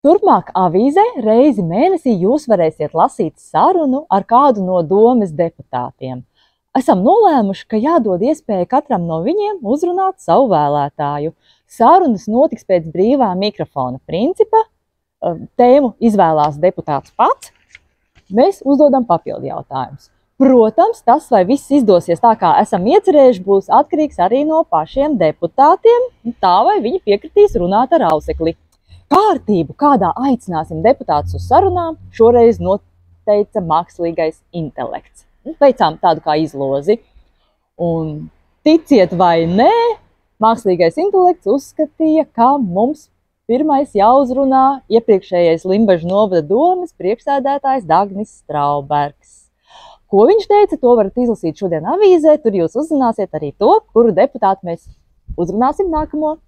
Turpmāk avīzē reizi mēnesī jūs varēsiet lasīt sarunu ar kādu no domes deputātiem. Esam nolēmuši, ka jādod iespēja katram no viņiem uzrunāt savu vēlētāju. Sarunas notiks pēc brīvā mikrofona principa. Tēmu izvēlās deputāts pats. Mēs uzdodam papildu jautājumus. Protams, tas, vai viss izdosies tā, kā esam iecerējuši, būs atkarīgs arī no pašiem deputātiem, tā vai viņi piekritīs runāt ar ausekli. Kārtību, kādā aicināsim deputātus uz sarunām, šoreiz noteica mākslīgais intelekts. Veicām tādu kā izlozi. Un ticiet vai nē, mākslīgais intelekts uzskatīja, ka mums pirmais jāuzrunā iepriekšējais Limbažu novada domes priekšsēdētājs Dagnis Straubergs. Ko viņš teica, to varat izlasīt šodien avīzē, tur jūs uzzināsiet arī to, kuru deputātu mēs uzrunāsim nākamo.